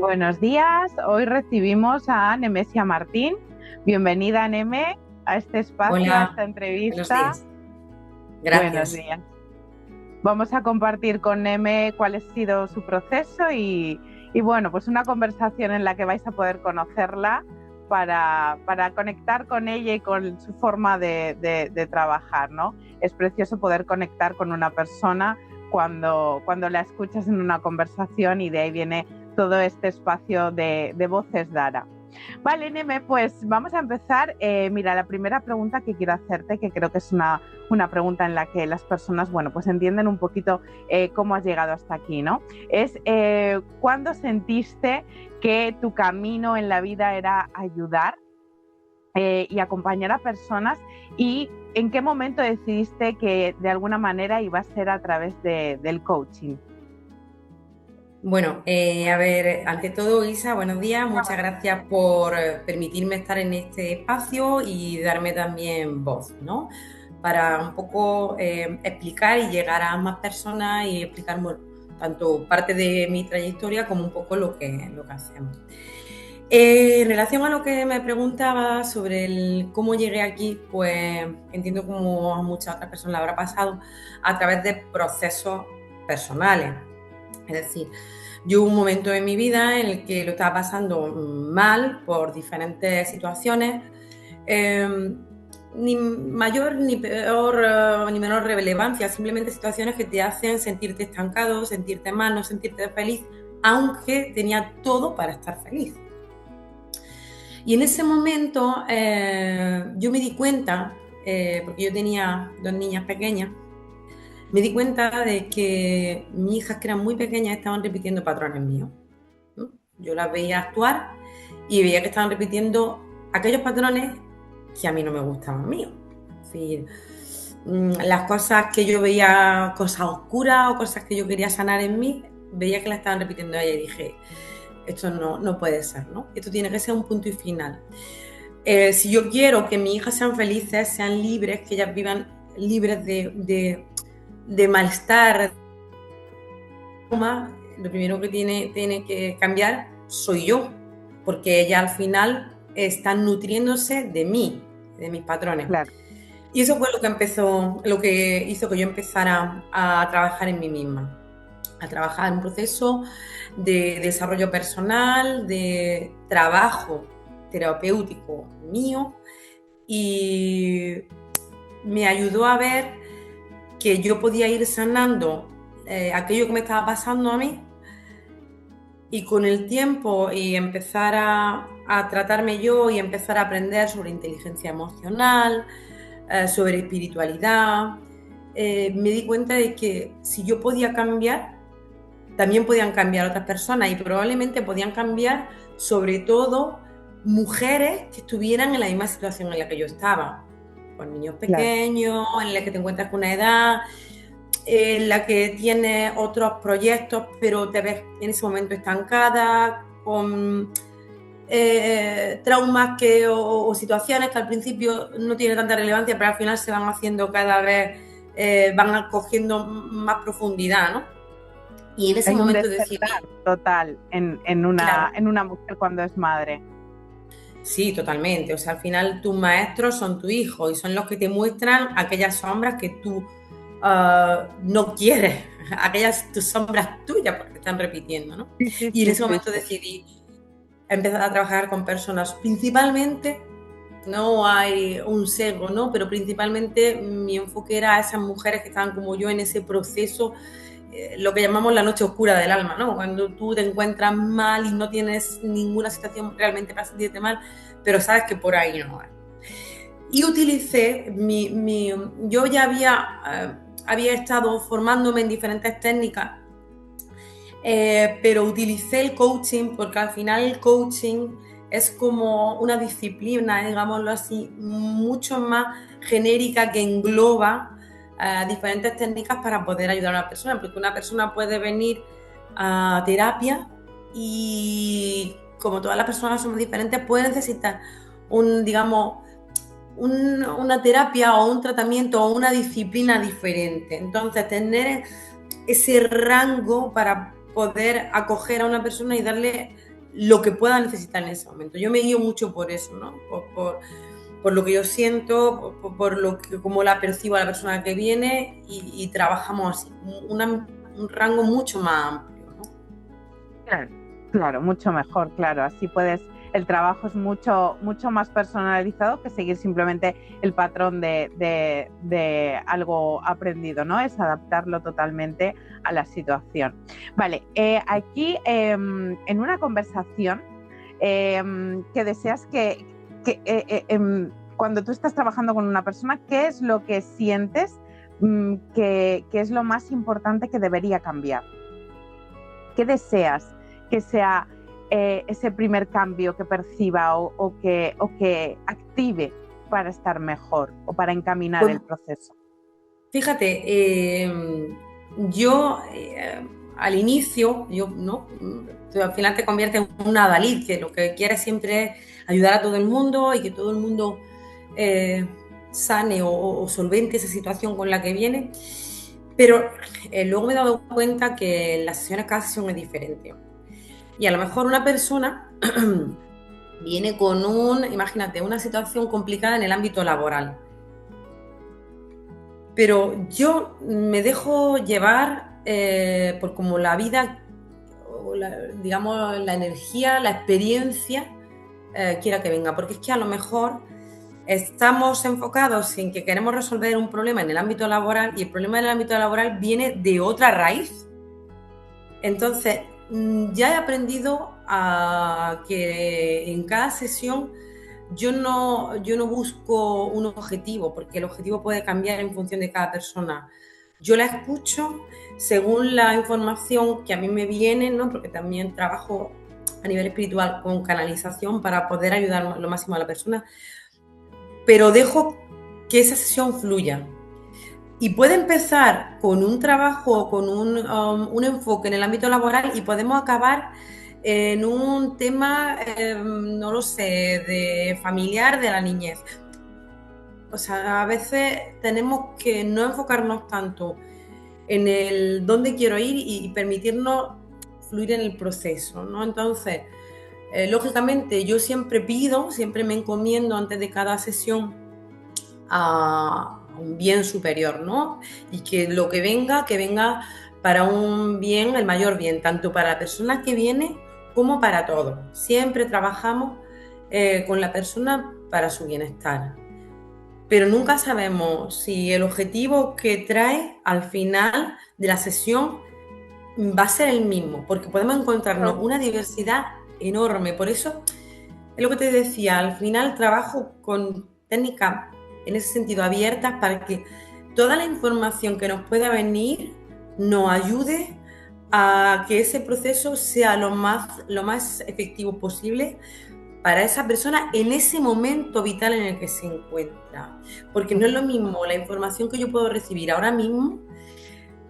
Buenos días, hoy recibimos a Nemesia Martín. Bienvenida, Neme, a este espacio, a Hola, esta buenos entrevista. días. Buenos Gracias. días. Vamos a compartir con Neme cuál ha sido su proceso y bueno, pues una conversación en la que vais a poder conocerla para conectar con ella y con su forma de trabajar, ¿no? Es precioso poder conectar con una persona cuando la escuchas en una conversación y de ahí viene todo este espacio de Voces Dara. Vale, Neme, pues vamos a empezar. Mira, la primera pregunta que quiero hacerte, que creo que es una pregunta en la que las personas, bueno, pues entienden un poquito cómo has llegado hasta aquí, ¿no? Es ¿cuándo sentiste que tu camino en la vida era ayudar y acompañar a personas y en qué momento decidiste que de alguna manera iba a ser a través del coaching? Bueno, a ver, ante todo, Isa, buenos días. Muchas gracias por permitirme estar en este espacio y darme también voz, ¿no? Para un poco explicar y llegar a más personas y explicar, bueno, tanto parte de mi trayectoria como un poco lo que hacemos. En relación a lo que me preguntaba sobre cómo llegué aquí, pues entiendo como a muchas otras personas le habrá pasado a través de procesos personales. Es decir, yo hubo un momento en mi vida en el que lo estaba pasando mal por diferentes situaciones, eh, ni mayor ni peor ni menor relevancia, simplemente situaciones que te hacen sentirte estancado, sentirte mal, no sentirte feliz, aunque tenía todo para estar feliz. Y en ese momento yo me di cuenta, porque yo tenía 2 niñas pequeñas, me di cuenta de que mis hijas, que eran muy pequeñas, estaban repitiendo patrones míos, ¿no? Yo las veía actuar y veía que estaban repitiendo aquellos patrones que a mí no me gustaban míos. Es decir, las cosas que yo veía, cosas oscuras o cosas que yo quería sanar en mí, veía que las estaban repitiendo ella y dije, esto no puede ser, ¿no? Esto tiene que ser un punto y final. Si yo quiero que mis hijas sean felices, sean libres, que ellas vivan libres de malestar, lo primero que tiene que cambiar soy yo, porque ellas al final están nutriéndose de mí, de mis patrones. Claro. Y eso fue lo que hizo que yo empezara a trabajar en mí misma, a trabajar en un proceso de desarrollo personal, de trabajo terapéutico mío, y me ayudó a ver que yo podía ir sanando aquello que me estaba pasando a mí, y con el tiempo y empezar a tratarme yo y empezar a aprender sobre inteligencia emocional, sobre espiritualidad, me di cuenta de que si yo podía cambiar, también podían cambiar otras personas, y probablemente podían cambiar sobre todo mujeres que estuvieran en la misma situación en la que yo estaba, con niños Claro. pequeños, en la que te encuentras con una edad en la que tienes otros proyectos, pero te ves en ese momento estancada, con traumas o situaciones que al principio no tienen tanta relevancia, pero al final se van haciendo cada vez, van cogiendo más profundidad, ¿no? Y en ese Hay un momento despertar decidí, total en claro, una mujer cuando es madre. sí, totalmente. O sea, al final tus maestros son tu hijo y son los que te muestran aquellas sombras que tú no quieres, aquellas tus sombras tuyas porque te están repitiendo, ¿no? Sí, sí, Y en sí, ese sí, momento sí. decidí empezar a trabajar con personas, principalmente, no hay un sesgo, ¿no? Pero principalmente mi enfoque era a esas mujeres que estaban como yo en ese proceso, lo que llamamos la noche oscura del alma, ¿no? Cuando tú te encuentras mal y no tienes ninguna situación realmente para sentirte mal, pero sabes que por ahí no es. Y utilicé yo ya había estado formándome en diferentes técnicas, pero utilicé el coaching porque al final el coaching es como una disciplina, digámoslo así, mucho más genérica, que engloba diferentes técnicas para poder ayudar a una persona, porque una persona puede venir a terapia y, como todas las personas somos diferentes, puede necesitar digamos, una terapia o un tratamiento o una disciplina diferente. Entonces, tener ese rango para poder acoger a una persona y darle lo que pueda necesitar en ese momento. Yo me guío mucho por eso, ¿no? Por lo que yo siento, por lo que, como la percibo a la persona que viene y trabajamos así, un rango mucho más amplio, ¿no? Claro, claro, mucho mejor, claro. Así puedes, el trabajo es mucho, mucho más personalizado que seguir simplemente el patrón de algo aprendido, ¿no? Es adaptarlo totalmente a la situación. Vale, aquí en una conversación que deseas cuando tú estás trabajando con una persona, ¿qué es lo que sientes que es lo más importante que debería cambiar? ¿Qué deseas que sea ese primer cambio que perciba o que active para estar mejor o para encaminar el proceso? Fíjate, yo al inicio, ¿no? Tú al final te conviertes en una adalid, que lo que quieres siempre es ayudar a todo el mundo y que todo el mundo sane o solvente esa situación con la que viene. Pero luego me he dado cuenta que en las sesiones, cada sesión es diferente. Y a lo mejor una persona viene con imagínate, una situación complicada en el ámbito laboral. Pero yo me dejo llevar por como la vida, digamos, la energía, la experiencia quiera que venga. Porque es que a lo mejor estamos enfocados en que queremos resolver un problema en el ámbito laboral y el problema en el ámbito laboral viene de otra raíz. Entonces, ya he aprendido a que en cada sesión yo no busco un objetivo, porque el objetivo puede cambiar en función de cada persona. Yo la escucho según la información que a mí me viene, ¿no? Porque también trabajo a nivel espiritual con canalización para poder ayudar lo máximo a la persona, pero dejo que esa sesión fluya. Y puede empezar con un trabajo, con un enfoque en el ámbito laboral y podemos acabar en un tema, no lo sé, de familiar de la niñez. O sea, a veces tenemos que no enfocarnos tanto en el dónde quiero ir y permitirnos fluir en el proceso, ¿no? Entonces, lógicamente, yo siempre me encomiendo antes de cada sesión a un bien superior, ¿no? Y que lo que venga para un bien, el mayor bien, tanto para la persona que viene como para todos. Siempre trabajamos con la persona para su bienestar. Pero nunca sabemos si el objetivo que trae al final de la sesión va a ser el mismo, porque podemos encontrarnos una diversidad enorme. Por eso es lo que te decía, al final trabajo con técnicas en ese sentido abiertas para que toda la información que nos pueda venir nos ayude a que ese proceso sea lo más efectivo posible para esa persona en ese momento vital en el que se encuentra. Porque no es lo mismo la información que yo puedo recibir ahora mismo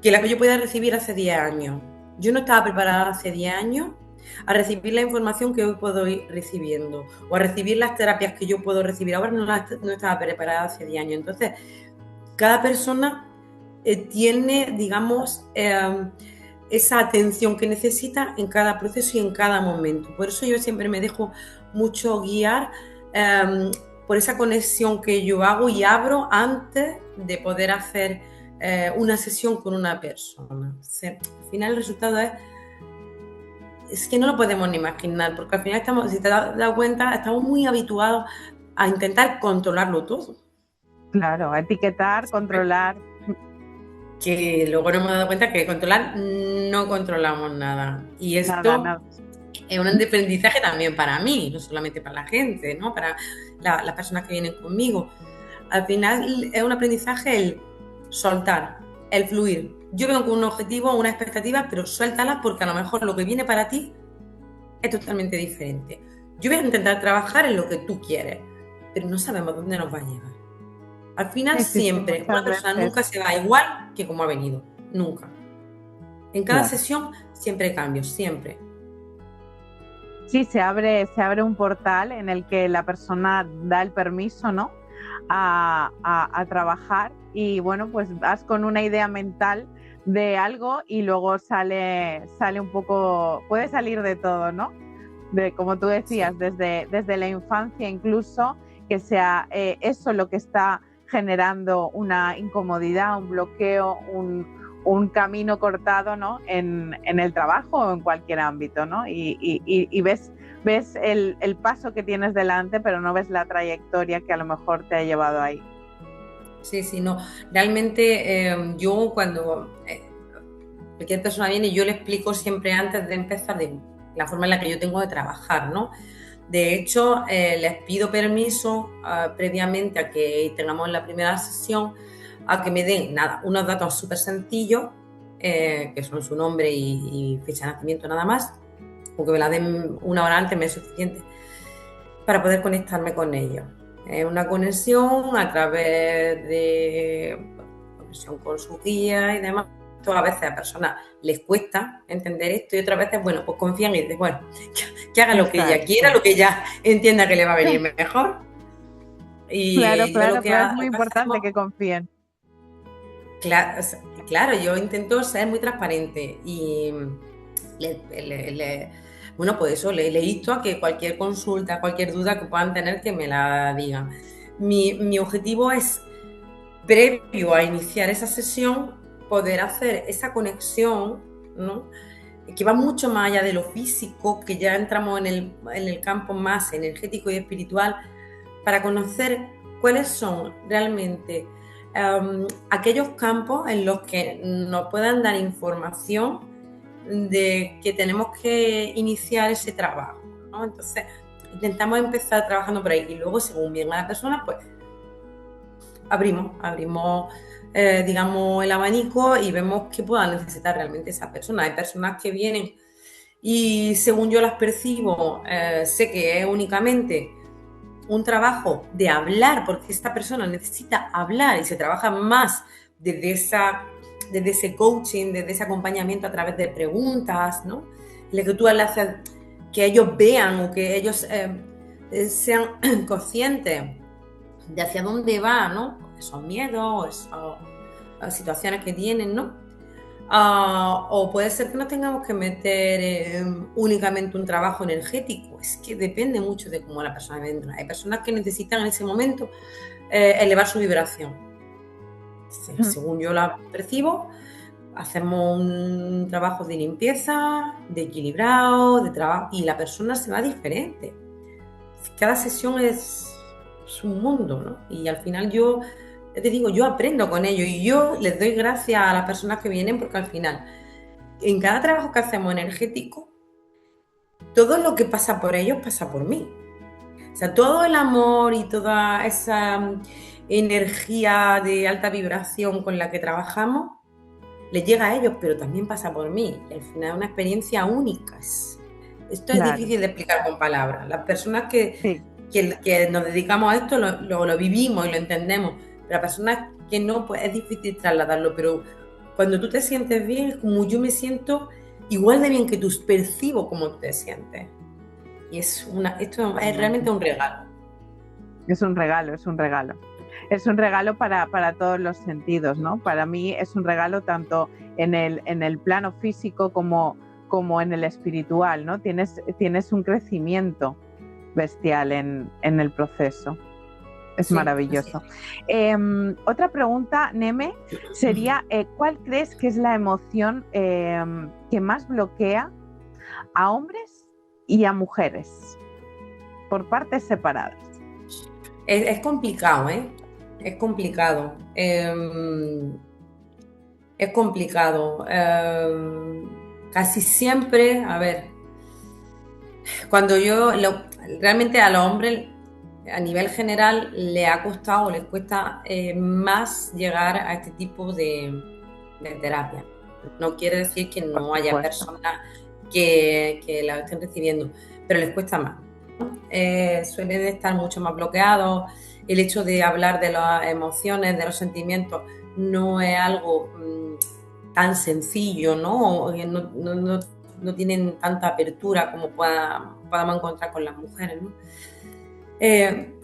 que la que yo podía recibir hace 10 años. Yo no estaba preparada hace 10 años a recibir la información que hoy puedo ir recibiendo o a recibir las terapias que yo puedo recibir. Ahora no estaba preparada hace 10 años. Entonces, cada persona tiene, digamos, esa atención que necesita en cada proceso y en cada momento. Por eso yo siempre me dejo mucho guiar por esa conexión que yo hago y abro antes de poder hacer una sesión con una persona. O sea, al final el resultado es que no lo podemos ni imaginar, porque al final si te das cuenta, estamos muy habituados a intentar controlarlo todo. Claro, a etiquetar, controlar. Que luego nos hemos dado cuenta que controlar no controlamos nada. Y esto nada. Es un aprendizaje también para mí, no solamente para la gente, ¿no? Para las personas que vienen conmigo. Al final es un aprendizaje el soltar, el fluir. Yo vengo con un objetivo, una expectativa, pero suéltala porque a lo mejor lo que viene para ti es totalmente diferente. Yo voy a intentar trabajar en lo que tú quieres, pero no sabemos dónde nos va a llegar. Al final siempre, una persona nunca se va igual que como ha venido, nunca. En cada sesión siempre hay cambios, siempre. Sí, se abre un portal en el que la persona da el permiso, ¿no? a trabajar y bueno, pues vas con una idea mental de algo y luego sale un poco, puede salir de todo, ¿no? como tú decías, Sí. desde la infancia incluso, que sea eso lo que está generando una incomodidad, un bloqueo, un camino cortado, ¿no? En el trabajo o en cualquier ámbito, ¿no? Y ves el paso que tienes delante, pero no ves la trayectoria que a lo mejor te ha llevado ahí. Sí, sí, no. Realmente yo cuando cualquier persona viene, yo le explico siempre antes de empezar de la forma en la que yo tengo de trabajar, ¿no? De hecho, les pido permiso previamente a que tengamos la primera sesión, a que me den nada, unos datos súper sencillos, que son su nombre y fecha de nacimiento nada más, o que me la den una hora antes me es suficiente para poder conectarme con ellos. Una conexión a través de conexión con su guía y demás. A veces a personas les cuesta entender esto y otras veces, bueno, pues confían y dicen, bueno, que haga lo que ella quiera, Exacto. lo que ella entienda que le va a venir mejor. Claro, Y yo claro, claro, es muy lo que importante hacemos, que confíen. claro, claro, yo intento ser muy transparente y bueno, pues eso, le insto a que cualquier consulta, cualquier duda que puedan tener, que me la digan. Mi objetivo es, previo a iniciar esa sesión, poder hacer esa conexión, ¿no? Que va mucho más allá de lo físico, que ya entramos en el campo más energético y espiritual, para conocer cuáles son realmente aquellos campos en los que nos puedan dar información de que tenemos que iniciar ese trabajo, ¿no? Entonces, intentamos empezar trabajando por ahí y luego, según venga la persona, pues abrimos digamos, el abanico y vemos qué pueda necesitar realmente esa persona. Hay personas que vienen y, según yo las percibo, sé que es únicamente un trabajo de hablar, porque esta persona necesita hablar y se trabaja más desde, desde ese coaching, desde ese acompañamiento a través de preguntas, ¿no? En el que tú le haces que ellos vean o que ellos sean conscientes de hacia dónde va, ¿no? Esos miedos, esas situaciones que tienen, ¿no? O puede ser que no tengamos que meter únicamente un trabajo energético, es que depende mucho de cómo la persona venga. Hay personas que necesitan en ese momento elevar su vibración. Según yo la percibo, hacemos un trabajo de limpieza, de equilibrado, de trabajo, y la persona se va diferente. Cada sesión es un mundo, ¿no? Y al final yo te digo, yo aprendo con ellos y yo les doy gracias a las personas que vienen, porque al final, en cada trabajo que hacemos energético, todo lo que pasa por ellos pasa por mí. O sea, todo el amor y toda esa energía de alta vibración con la que trabajamos les llega a ellos, pero también pasa por mí. Y al final es una experiencia única. Esto es Claro, difícil de explicar con palabras. Las personas sí. que nos dedicamos a esto lo vivimos y lo entendemos, pero las personas que no, pues es difícil trasladarlo. Pero cuando tú te sientes bien, es como yo me siento igual de bien que tú, percibo como tú te sientes. Y esto es realmente Totalmente. un regalo. Es un regalo, es un regalo. Es un regalo para todos los sentidos, ¿no? Para mí es un regalo tanto en el plano físico como en el espiritual, ¿no? Tienes un crecimiento bestial en el proceso. Es Sí, así maravilloso. Otra pregunta, Neme, sería, ¿cuál crees que es la emoción que más bloquea a hombres y a mujeres por partes separadas? es complicado, ¿eh? Es complicado. Es complicado. Casi siempre, a ver, cuando realmente a los hombres a nivel general le ha costado o les cuesta más llegar a este tipo de terapia. No quiere decir que Por no haya supuesto. personas que la estén recibiendo, pero les cuesta más. Suelen estar mucho más bloqueados. El hecho de hablar de las emociones, de los sentimientos, no es algo tan sencillo, ¿no? No tienen tanta apertura como podamos encontrar con las mujeres, ¿no?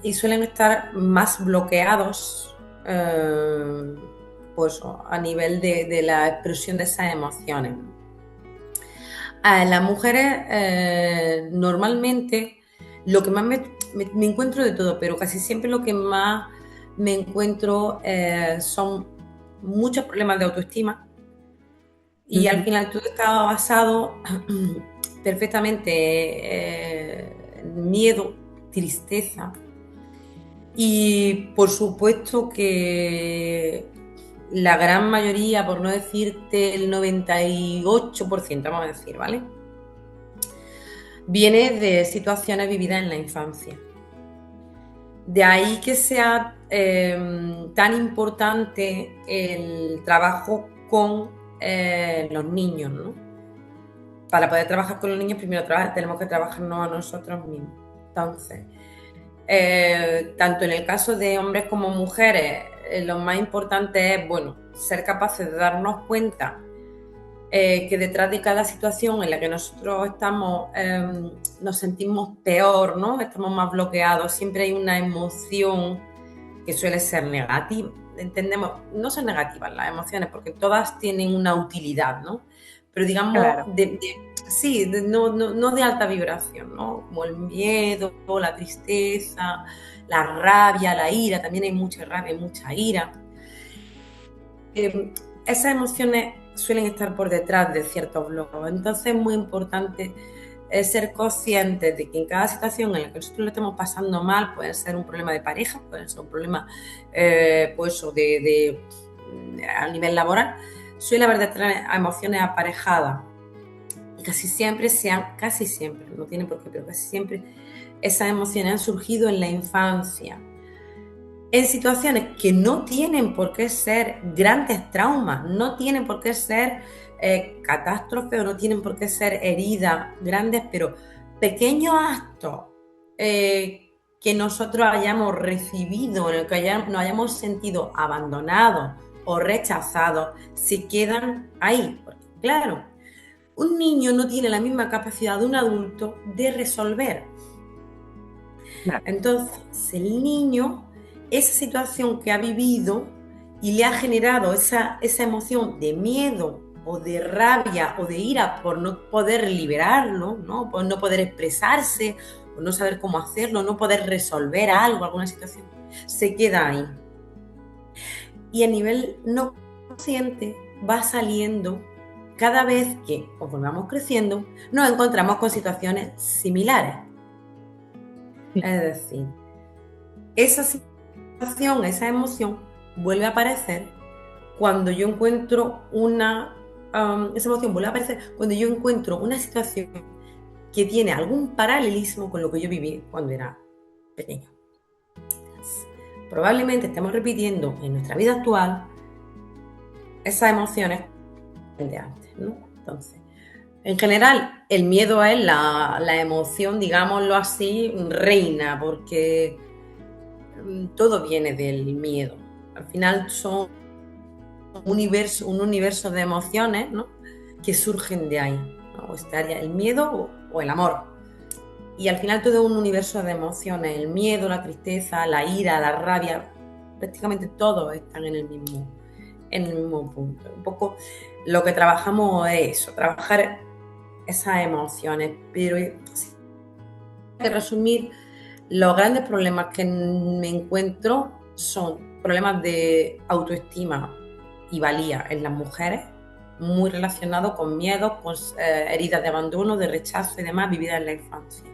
Y suelen estar más bloqueados pues, a nivel de la expresión de esas emociones. A las mujeres normalmente lo que más me encuentro de todo, pero casi siempre lo que más me encuentro son muchos problemas de autoestima y al Ujú. final todo está basado perfectamente en miedo, tristeza y por supuesto que la gran mayoría, por no decirte el 98%, vamos a decir, ¿vale? Viene de situaciones vividas en la infancia. De ahí que sea tan importante el trabajo con los niños, ¿no? Para poder trabajar con los niños, primero tenemos que trabajarnos a nosotros mismos. Entonces, tanto en el caso de hombres como mujeres, lo más importante es, bueno, ser capaces de darnos cuenta que detrás de cada situación en la que nosotros estamos, nos sentimos peor, ¿no? Estamos más bloqueados, siempre hay una emoción que suele ser negativa. Entendemos, no son negativas las emociones porque todas tienen una utilidad, ¿no? Pero digamos, Claro, sí, no de alta vibración, ¿no? Como el miedo, la tristeza, la rabia, la ira, también hay mucha rabia y mucha ira. Esas emociones suelen estar por detrás de ciertos bloques. Entonces es muy importante ser conscientes de que en cada situación en la que nosotros lo estemos pasando mal, puede ser un problema de pareja, puede ser un problema pues, a nivel laboral, suele haber detrás emociones aparejadas. Y casi siempre, no tiene por qué, pero casi siempre esas emociones han surgido en la infancia en situaciones que no tienen por qué ser grandes traumas, no tienen por qué ser catástrofes o no tienen por qué ser heridas grandes, pero pequeños actos que nosotros hayamos recibido, en el que nos hayamos sentido abandonados o rechazados, se quedan ahí. Porque, claro, un niño no tiene la misma capacidad de un adulto de resolver. claro. Entonces, el niño, esa situación que ha vivido y le ha generado esa emoción de miedo o de rabia o de ira por no poder liberarlo, ¿no? Por no poder expresarse, por no saber cómo hacerlo, no poder resolver algo, alguna situación, se queda ahí. Y a nivel no consciente va saliendo cada vez que, conforme vamos creciendo, nos encontramos con situaciones similares. Sí. Es decir, esa situación, esa emoción vuelve a aparecer cuando yo encuentro esa emoción vuelve a aparecer cuando yo encuentro una situación que tiene algún paralelismo con lo que yo viví cuando era pequeño. Probablemente estemos repitiendo en nuestra vida actual esas emociones de antes, ¿no? Entonces, en general, el miedo es la emoción, digámoslo así, reina, porque todo viene del miedo. Al final son un universo de emociones, ¿no? Que surgen de ahí, ¿no? Estaría el miedo o el amor. Y al final todo es un universo de emociones, el miedo, la tristeza, la ira, la rabia, prácticamente todos están en el mismo punto. Un poco lo que trabajamos es eso, trabajar esas emociones, pero si hay que resumir, los grandes problemas que me encuentro son problemas de autoestima y valía en las mujeres, muy relacionados con miedos, con heridas de abandono, de rechazo y demás vividas en la infancia.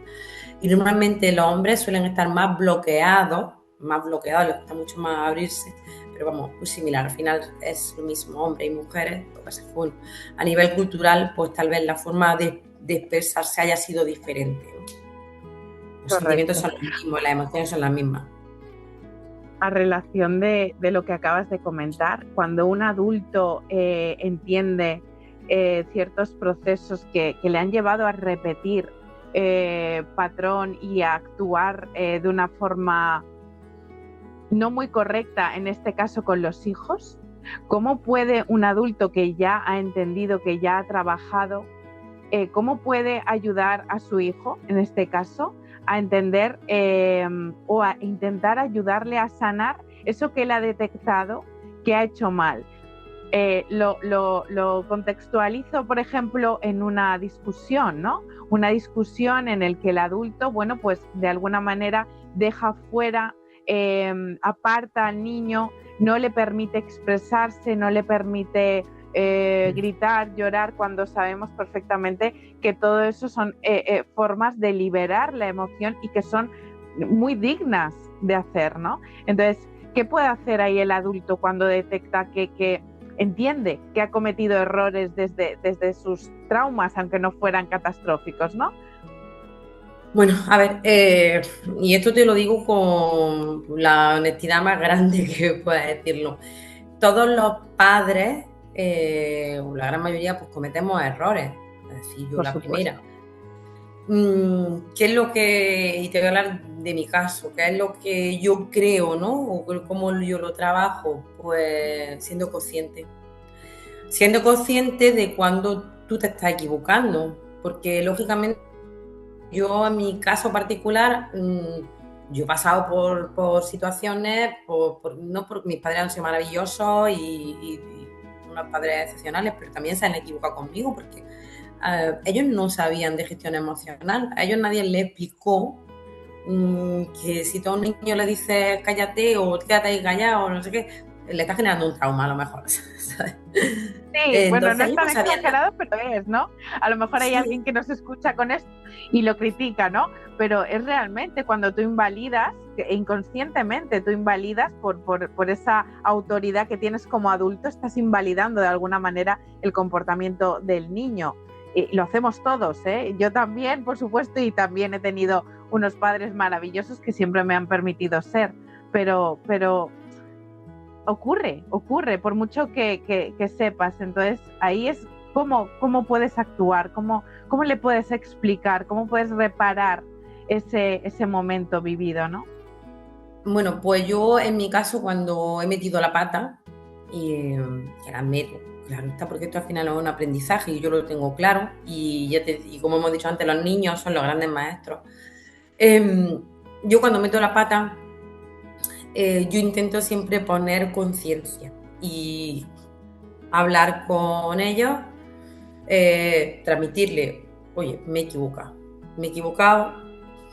Y normalmente los hombres suelen estar más bloqueados, les cuesta mucho más abrirse, pero vamos, muy similar, al final es lo mismo, hombres y mujeres, lo que pasa es que, bueno, a nivel cultural, pues tal vez la forma de expresarse haya sido diferente, ¿no? Los sentimientos Correcto. son los mismos, las emociones son las mismas. A relación de lo que acabas de comentar, cuando un adulto entiende ciertos procesos que le han llevado a repetir patrón y a actuar de una forma no muy correcta, en este caso con los hijos, ¿cómo puede un adulto que ya ha entendido, que ya ha trabajado, cómo puede ayudar a su hijo, en este caso, a entender o a intentar ayudarle a sanar eso que él ha detectado que ha hecho mal? lo contextualizo, por ejemplo, en una discusión, ¿no? Una discusión en el que el adulto, bueno, pues de alguna manera deja fuera, aparta al niño, no le permite expresarse, no le permite gritar, llorar, cuando sabemos perfectamente que todo eso son formas de liberar la emoción y que son muy dignas de hacer, ¿no? Entonces, ¿qué puede hacer ahí el adulto cuando detecta que entiende que ha cometido errores desde sus traumas, aunque no fueran catastróficos, ¿no? Bueno, a ver, y esto te lo digo con la honestidad más grande que pueda decirlo. Todos los padres, o la gran mayoría, pues cometemos errores. Es decir, yo Por la supuesto. primera. ¿Qué es lo que, y te voy a hablar de mi caso, qué es lo que yo creo, ¿no? O cómo yo lo trabajo? Pues siendo consciente. Siendo consciente de cuando tú te estás equivocando, porque lógicamente yo en mi caso particular, yo he pasado por situaciones, no porque mis padres han sido maravillosos y unos padres excepcionales, pero también se han equivocado conmigo porque ellos no sabían de gestión emocional, a ellos nadie les explicó que si tú a un niño le dices cállate o quédate ahí callado o no sé qué, le está generando un trauma a lo mejor, ¿sabes? Sí, bueno, no Entonces es ellos tan no sabían nada. exagerado, pero es, ¿no? A lo mejor hay Sí, alguien que nos escucha con esto y lo critica, ¿no? Pero es realmente cuando tú invalidas, inconscientemente tú invalidas por esa autoridad que tienes como adulto, estás invalidando de alguna manera el comportamiento del niño. Y lo hacemos todos, ¿eh? Yo también, por supuesto, y también he tenido unos padres maravillosos que siempre me han permitido ser, pero ocurre, por mucho que sepas. Entonces, ahí es cómo puedes actuar, cómo le puedes explicar, cómo puedes reparar ese momento vivido, ¿no? bueno, pues yo en mi caso cuando he metido la pata, que la meto, claro está, porque esto al final es un aprendizaje y yo lo tengo claro y como hemos dicho antes, los niños son los grandes maestros. Yo cuando meto la pata, yo intento siempre poner conciencia y hablar con ellos, transmitirle, oye, me he equivocado,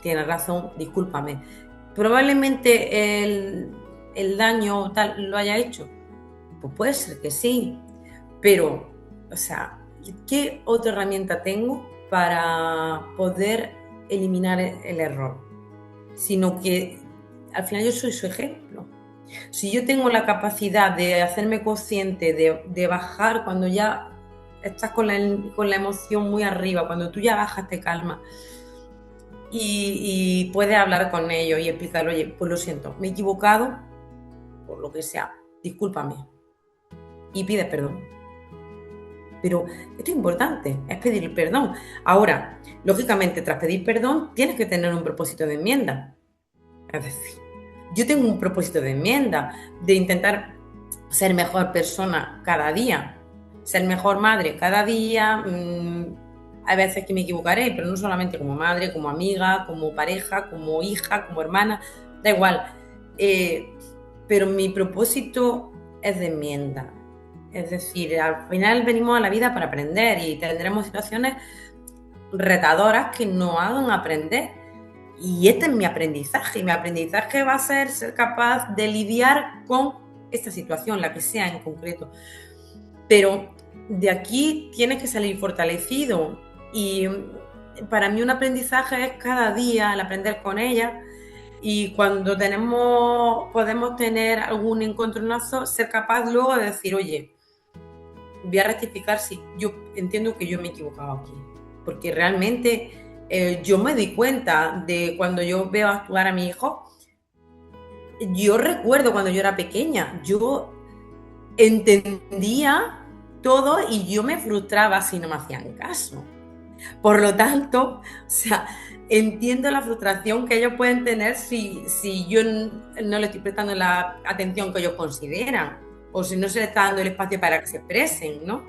tienes razón, discúlpame. Probablemente el daño tal lo haya hecho, pues puede ser que sí, pero, o sea, ¿qué otra herramienta tengo para poder eliminar el error? Sino que al final yo soy su ejemplo. Si yo tengo la capacidad de hacerme consciente, de bajar cuando ya estás con la emoción muy arriba, cuando tú ya bajas, te calma y puedes hablar con ellos y explicar, oye, pues lo siento, me he equivocado, por lo que sea, discúlpame y pide perdón. Pero esto es importante, es pedir perdón. Ahora, lógicamente, tras pedir perdón, tienes que tener un propósito de enmienda. Es decir, yo tengo un propósito de enmienda, de intentar ser mejor persona cada día, ser mejor madre cada día. Hay veces que me equivocaré, pero no solamente como madre, como amiga, como pareja, como hija, como hermana, da igual. Eh, pero mi propósito es de enmienda. Es decir, al final venimos a la vida para aprender y tendremos situaciones retadoras que nos hagan aprender. Y este es mi aprendizaje. Y mi aprendizaje va a ser capaz de lidiar con esta situación, la que sea en concreto. Pero de aquí tienes que salir fortalecido. Y para mí un aprendizaje es cada día el aprender con ella. Y cuando podemos tener algún encontronazo, ser capaz luego de decir, oye, voy a rectificar si yo entiendo que yo me he equivocado aquí. Porque realmente yo me di cuenta de cuando yo veo actuar a mi hijo, yo recuerdo cuando yo era pequeña, yo entendía todo y yo me frustraba si no me hacían caso. Por lo tanto, o sea, entiendo la frustración que ellos pueden tener si yo no le estoy prestando la atención que ellos consideran o si no se les está dando el espacio para que se expresen, ¿no?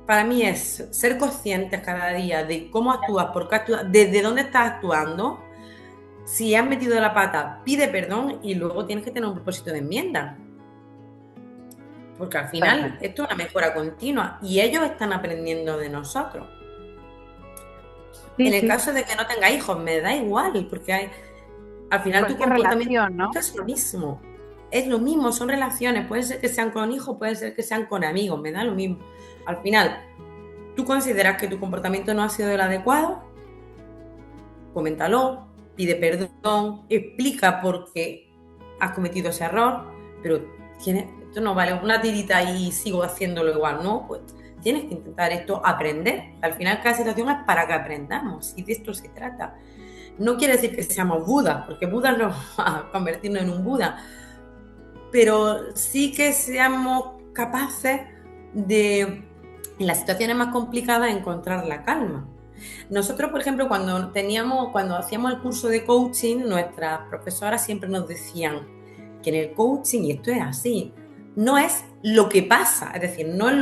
Para mí es ser conscientes cada día de cómo actúas, por qué actúas, desde dónde estás actuando. Si has metido la pata, pide perdón y luego tienes que tener un propósito de enmienda. porque al final Totalmente. esto es una mejora continua y ellos están aprendiendo de nosotros. Sí, En el sí. caso de que no tenga hijos, me da igual, porque al final tu Cualquier comportamiento relación, ¿no? es lo mismo. Es lo mismo, son relaciones. Puede ser que sean con hijos, puede ser que sean con amigos, me da lo mismo. Al final, tú consideras que tu comportamiento no ha sido el adecuado, coméntalo, pide perdón, explica por qué has cometido ese error, pero esto no vale una tirita y sigo haciéndolo igual, ¿no? Pues tienes que intentar esto, aprender. Al final cada situación es para que aprendamos y de esto se trata. No quiere decir que seamos Buda, porque Buda no va a convertirnos en un Buda, pero sí que seamos capaces de, en las situaciones más complicadas, encontrar la calma. Nosotros, por ejemplo, cuando hacíamos el curso de coaching, nuestras profesoras siempre nos decían que en el coaching, y esto es así, no es lo que pasa, es decir, no es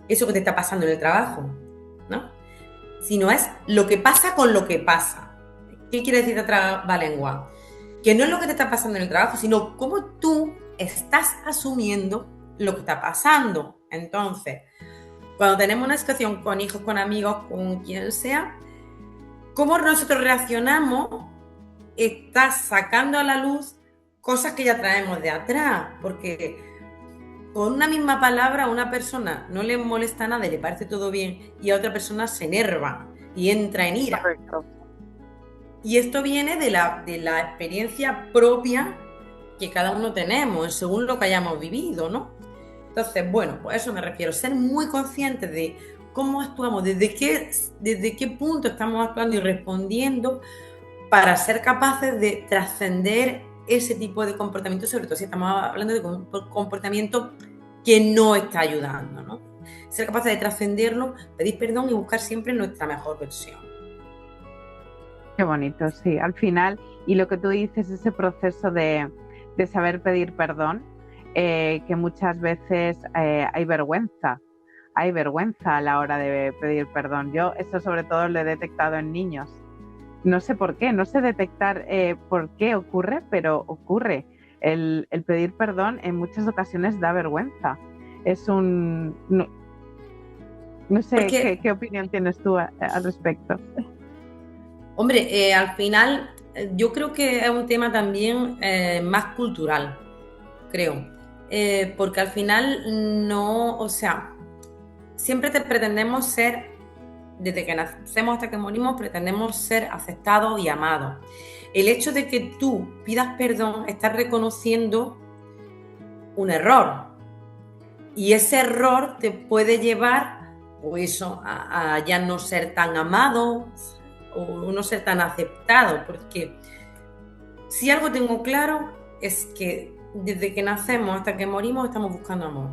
eso que te está pasando en el trabajo, ¿no? Sino es lo que pasa con lo que pasa. ¿Qué quiere decir de trabalengua? Que no es lo que te está pasando en el trabajo, sino cómo tú estás asumiendo lo que está pasando. Entonces, cuando tenemos una situación con hijos, con amigos, con quien sea, cómo nosotros reaccionamos está sacando a la luz cosas que ya traemos de atrás, porque con una misma palabra a una persona no le molesta nada y le parece todo bien, y a otra persona se enerva y entra en ira. Correcto. Y esto viene de la experiencia propia que cada uno tenemos, según lo que hayamos vivido, ¿no? Entonces, bueno, pues a eso me refiero, ser muy conscientes de cómo actuamos, desde qué punto estamos actuando y respondiendo para ser capaces de trascender ese tipo de comportamiento, sobre todo si estamos hablando de comportamiento que no está ayudando, ¿no? Ser capaces de trascenderlo, pedir perdón y buscar siempre nuestra mejor versión. Qué bonito, sí. Al final, y lo que tú dices, ese proceso de saber pedir perdón, que muchas veces hay vergüenza a la hora de pedir perdón. Yo eso sobre todo lo he detectado en niños. No sé por qué, no sé detectar por qué ocurre, pero ocurre. El pedir perdón en muchas ocasiones da vergüenza. Es un... No, no sé, Porque ¿qué opinión tienes tú al respecto? hombre, al final yo creo que es un tema también más cultural, creo. Porque al final no, o sea, siempre pretendemos ser, desde que nacemos hasta que morimos, pretendemos ser aceptados y amados. El hecho de que tú pidas perdón, estás reconociendo un error. Y ese error te puede llevar, o eso, a ya no ser tan amado o no ser tan aceptado, porque si algo tengo claro es que desde que nacemos hasta que morimos estamos buscando amor.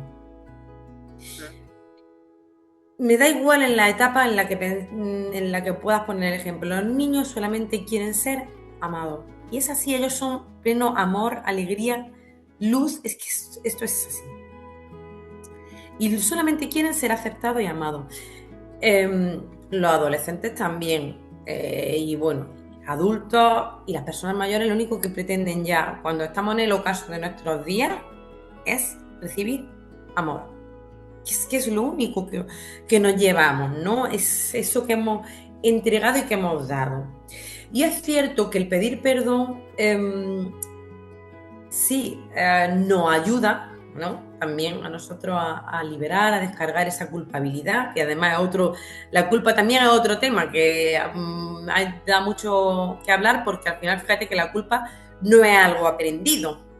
Me da igual en la etapa en la que puedas poner el ejemplo. Los niños solamente quieren ser amados. Y es así, ellos son pleno amor, alegría, luz. Es que esto es así. Y solamente quieren ser aceptados y amados. Los adolescentes también. Y bueno, adultos y las personas mayores lo único que pretenden ya, cuando estamos en el ocaso de nuestros días, es recibir amor. Es lo único que nos llevamos, ¿no? Es eso que hemos entregado y que hemos dado. Y es cierto que el pedir perdón sí nos ayuda, ¿no? También a nosotros a liberar, a descargar esa culpabilidad, que además la culpa también es otro tema que da mucho que hablar, porque al final fíjate que la culpa no es algo aprendido.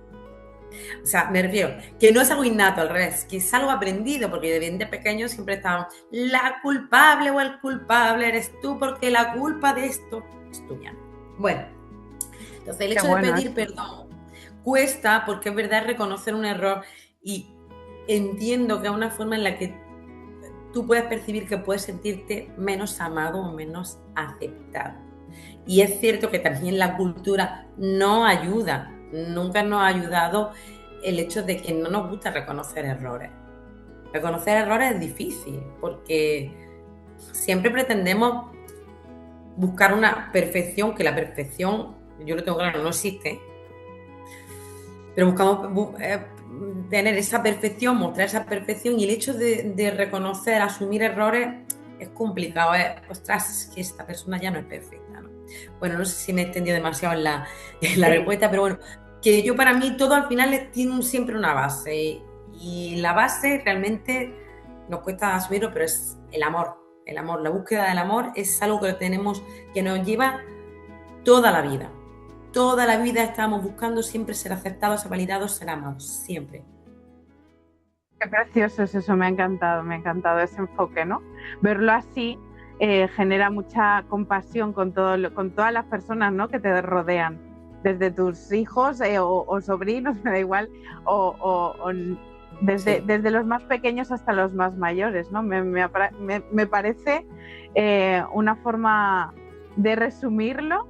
O sea, me refiero, que no es algo innato, al revés, que es algo aprendido, porque de bien de pequeño siempre estaban, la culpable o el culpable eres tú, porque la culpa de esto es tuya. Bueno, entonces el Qué hecho de bueno pedir esto. perdón cuesta, porque es verdad reconocer un error, y entiendo que es una forma en la que tú puedes percibir que puedes sentirte menos amado o menos aceptado. Y es cierto que también la cultura no ayuda, nunca nos ha ayudado el hecho de que no nos gusta reconocer errores. Reconocer errores es difícil porque siempre pretendemos buscar una perfección, que la perfección, yo lo tengo claro, no existe, pero buscamos tener esa perfección, mostrar esa perfección, y el hecho de reconocer, asumir errores es complicado. Ostras, es que esta persona ya no es perfecta, ¿no? Bueno, no sé si me he extendido demasiado en la respuesta, pero bueno, que yo, para mí, todo al final tiene siempre una base, y la base realmente nos cuesta asumirlo, pero es el amor. El amor, la búsqueda del amor es algo que tenemos, que nos lleva toda la vida. Toda la vida estamos buscando siempre ser aceptados, ser validados, ser amados, siempre. Qué precioso es eso, me ha encantado ese enfoque, ¿no? Verlo así genera mucha compasión con todas las personas, ¿no?, que te rodean, desde tus hijos o sobrinos, me da igual, o desde los más pequeños hasta los más mayores, ¿no? Me parece una forma de resumirlo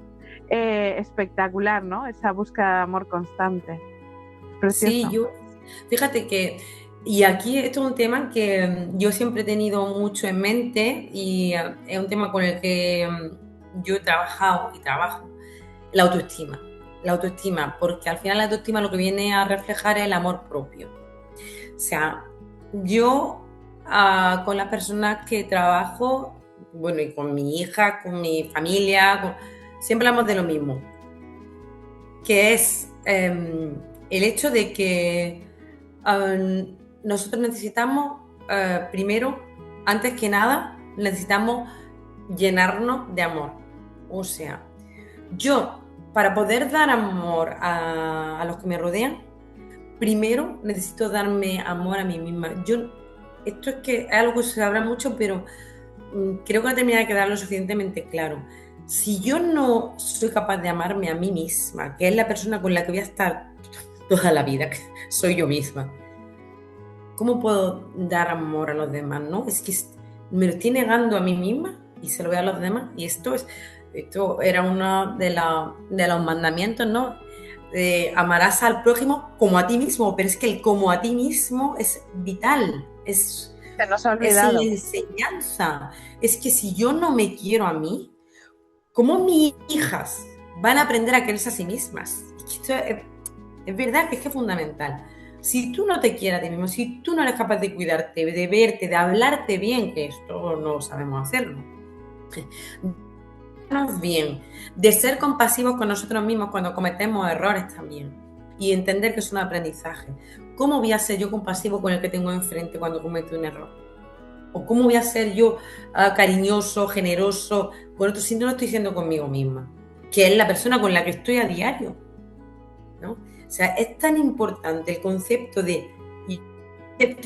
espectacular, ¿no? Esa búsqueda de amor constante. Es precioso. Sí, fíjate que, y aquí esto es un tema que yo siempre he tenido mucho en mente, y es un tema con el que yo he trabajado y trabajo, la autoestima. La autoestima, porque al final la autoestima lo que viene a reflejar es el amor propio. O sea, yo con las personas que trabajo, bueno, y con mi hija, con mi familia, siempre hablamos de lo mismo, que es el hecho de que nosotros necesitamos, primero, antes que nada, necesitamos llenarnos de amor. O sea, yo, para poder dar amor a los que me rodean, primero necesito darme amor a mí misma. Esto es algo que se habla mucho, pero creo que no termina de quedar lo suficientemente claro. Si yo no soy capaz de amarme a mí misma, que es la persona con la que voy a estar toda la vida, que soy yo misma, ¿cómo puedo dar amor a los demás, no? Es que me lo estoy negando a mí misma y se lo voy a los demás. Y esto era uno de los mandamientos, ¿no? Amarás al prójimo como a ti mismo, pero es que el como a ti mismo es vital, Se nos ha es la olvidado. enseñanza. Es que si yo no me quiero a mí, ¿cómo mis hijas van a aprender a quererse a sí mismas? Esto es verdad que es fundamental. Si tú no te quieres a ti mismo, si tú no eres capaz de cuidarte, de verte, de hablarte bien, que esto no sabemos hacerlo, bien, de ser compasivos con nosotros mismos cuando cometemos errores también, y entender que es un aprendizaje. ¿Cómo voy a ser yo compasivo con el que tengo enfrente cuando comete un error? ¿O cómo voy a ser yo cariñoso, generoso con otros si no lo estoy siendo conmigo misma? Que es la persona con la que estoy a diario, ¿no? O sea, es tan importante el concepto y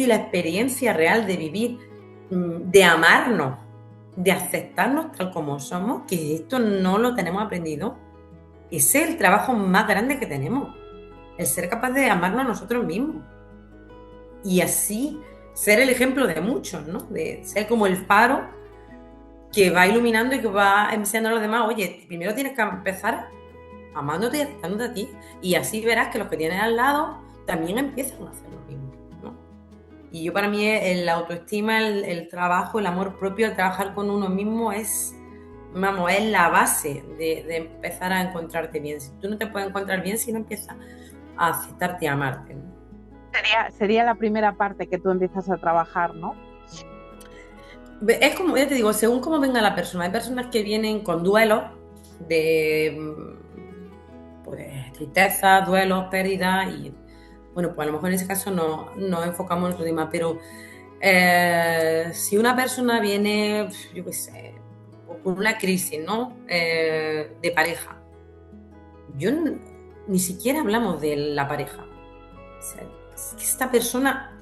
la experiencia real de vivir, de amarnos, de aceptarnos tal como somos, que esto no lo tenemos aprendido. Ese es el trabajo más grande que tenemos, el ser capaz de amarnos a nosotros mismos. Y así ser el ejemplo de muchos, ¿no? De ser como el faro que va iluminando y que va enseñando a los demás. Oye, primero tienes que empezar amándote y aceptándote a ti, y así verás que los que tienes al lado también empiezan a hacer lo mismo, ¿no? Y yo, para mí, la autoestima, el trabajo, el amor propio, el trabajar con uno mismo es la base de empezar a encontrarte bien. Si tú no te puedes encontrar bien si no empiezas a aceptarte y a amarte, ¿no? Sería la primera parte que tú empiezas a trabajar, ¿no? Es como, ya te digo, según cómo venga la persona. Hay personas que vienen con duelos de pues, tristeza, duelos, pérdidas, y bueno, pues a lo mejor en ese caso nos enfocamos en otro tema, pero si una persona viene, yo qué sé, con una crisis, ¿no? De pareja, ni siquiera hablamos de la pareja. O sea, es que esta persona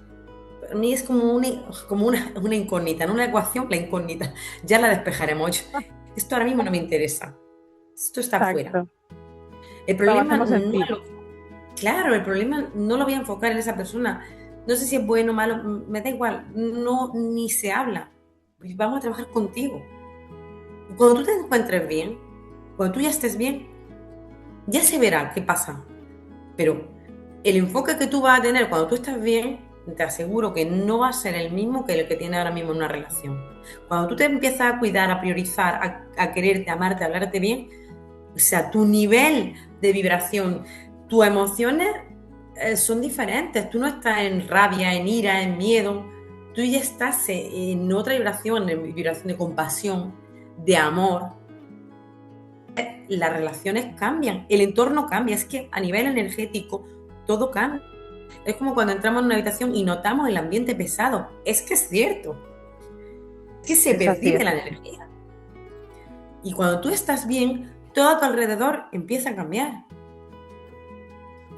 para mí es como una incógnita, en una ecuación, la incógnita. Ya la despejaremos. Esto ahora mismo no me interesa. Esto está fuera. El problema claro, el problema no lo voy a enfocar en esa persona. No sé si es bueno o malo, me da igual. No, ni se habla. Vamos a trabajar contigo. Cuando tú te encuentres bien, cuando tú ya estés bien, ya se verá qué pasa. Pero el enfoque que tú vas a tener cuando tú estás bien, te aseguro que no va a ser el mismo que el que tiene ahora mismo en una relación. Cuando tú te empiezas a cuidar, a priorizar, a quererte, a amarte, a hablarte bien, o sea, tu nivel de vibración, tus emociones son diferentes. Tú no estás en rabia, en ira, en miedo. Tú ya estás en otra vibración, en vibración de compasión, de amor. Las relaciones cambian, el entorno cambia. Es que a nivel energético todo cambia. Es como cuando entramos en una habitación y notamos el ambiente pesado. Es que es cierto. Es que se Es así, percibe es la así. energía. Y cuando tú estás bien, todo a tu alrededor empieza a cambiar.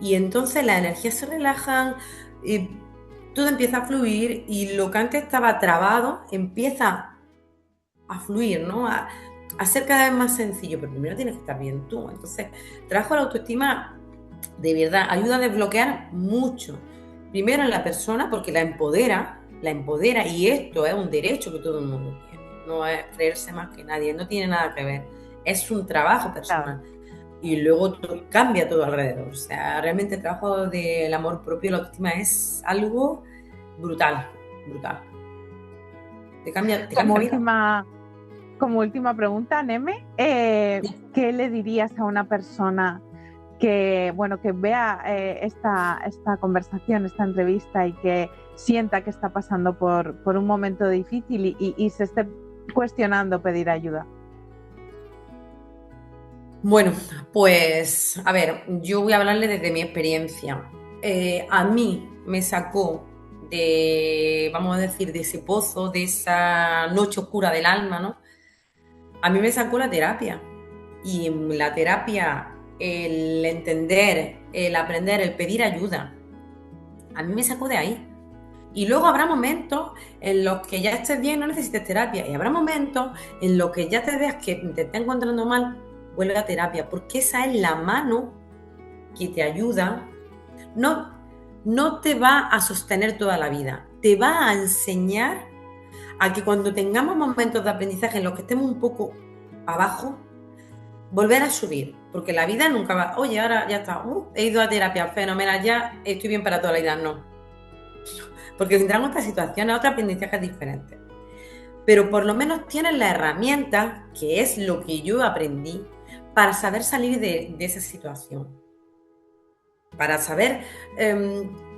Y entonces las energías se relajan, y todo empieza a fluir y lo que antes estaba trabado empieza a fluir, ¿no? A ser cada vez más sencillo, pero primero tienes que estar bien tú. Entonces, trabajo la autoestima de verdad ayuda a desbloquear mucho. Primero en la persona porque la empodera y esto es un derecho que todo el mundo tiene. No es creerse más que nadie, no tiene nada que ver. Es un trabajo Claro. personal y luego cambia todo alrededor. O sea, realmente el trabajo del amor propio, la autoestima es algo brutal, brutal. Te Como cambia la vida. última, como última pregunta, Neme, ¿qué le dirías a una persona que, bueno, que vea esta conversación, esta entrevista y que sienta que está pasando por un momento difícil y se esté cuestionando pedir ayuda? Bueno, pues a ver, yo voy a hablarle desde mi experiencia. A mí me sacó de, vamos a decir, de ese pozo, de esa noche oscura del alma, ¿no? A mí me sacó la terapia. Y en la terapia, el entender, el aprender, el pedir ayuda, a mí me sacó de ahí. Y luego habrá momentos en los que ya estés bien, no necesites terapia. Y habrá momentos en los que ya te veas que te está encontrando mal, vuelve a terapia, porque esa es la mano que te ayuda. No, no te va a sostener toda la vida, te va a enseñar a que cuando tengamos momentos de aprendizaje en los que estemos un poco abajo, volver a subir, porque la vida nunca va, oye, ahora ya está, he ido a terapia, fenomenal, ya estoy bien para toda la vida, no, porque vendrán otras situaciones, otros aprendizajes diferentes. Pero por lo menos tienes la herramienta, que es lo que yo aprendí, para saber salir de esa situación, para saber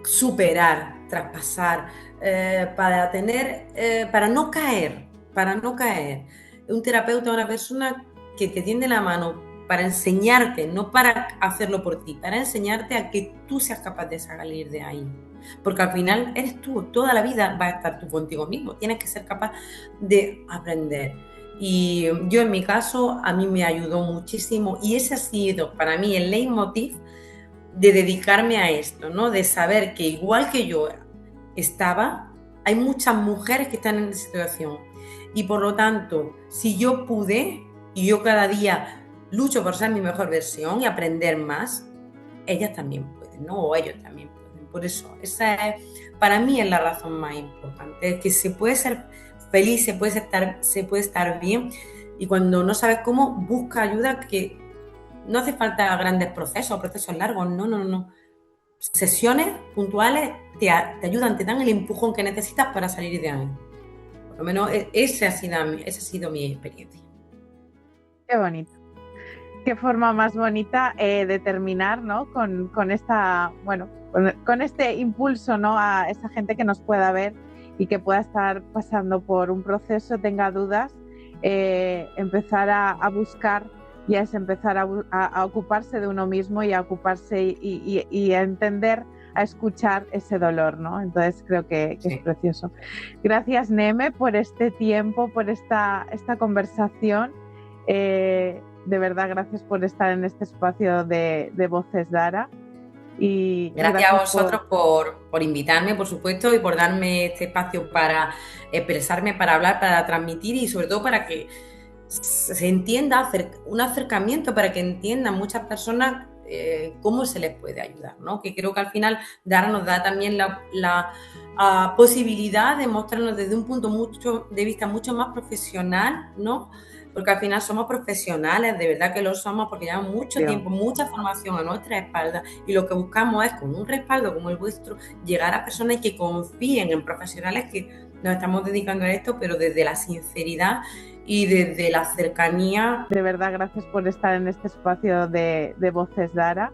superar, traspasar, para no caer, para no caer. Un terapeuta es una persona que te tiende la mano para enseñarte, no para hacerlo por ti, para enseñarte a que tú seas capaz de salir de ahí. Porque al final eres tú, toda la vida vas a estar tú contigo mismo, tienes que ser capaz de aprender. Y yo en mi caso, a mí me ayudó muchísimo y ese ha sido para mí el leitmotiv de dedicarme a esto, ¿no? De saber que igual que yo estaba, hay muchas mujeres que están en esa situación. Y por lo tanto, si yo pude, y yo cada día lucho por ser mi mejor versión y aprender más, ellas también pueden, ¿no? O ellos también pueden. Por eso, esa es, para mí es la razón más importante, es que se puede ser feliz, se puede estar bien, y cuando no sabes cómo, busca ayuda, que no hace falta grandes procesos, procesos largos, no, no, no. Sesiones puntuales te ayudan, te dan el empujón que necesitas para salir de ahí. Por lo menos esa ha sido mi experiencia. Qué bonito. Qué forma más bonita de terminar, ¿no? Con esta, bueno, con este impulso, ¿no? A esa gente que nos pueda ver y que pueda estar pasando por un proceso, tenga dudas, empezar a buscar y es empezar a ocuparse de uno mismo y a ocuparse y a entender, a escuchar ese dolor, ¿no? Entonces creo que es Sí. precioso. Gracias, Neme, por este tiempo, por esta conversación. De verdad, gracias por estar en este espacio de Voces Dara y Gracias a gracias vosotros por invitarme, por supuesto, y por darme este espacio para expresarme, para hablar, para transmitir y sobre todo para que se entienda un acercamiento, para que entiendan muchas personas cómo se les puede ayudar, ¿no? Que creo que al final Dara nos da también la posibilidad de mostrarnos desde un punto de vista mucho más profesional, ¿no? Porque al final somos profesionales, de verdad que lo somos, porque llevamos mucho por tiempo, mucha formación a nuestra espalda, y lo que buscamos es, con un respaldo como el vuestro, llegar a personas que confíen en profesionales que nos estamos dedicando a esto, pero desde la sinceridad y desde la cercanía. De verdad, gracias por estar en este espacio de Voces Dara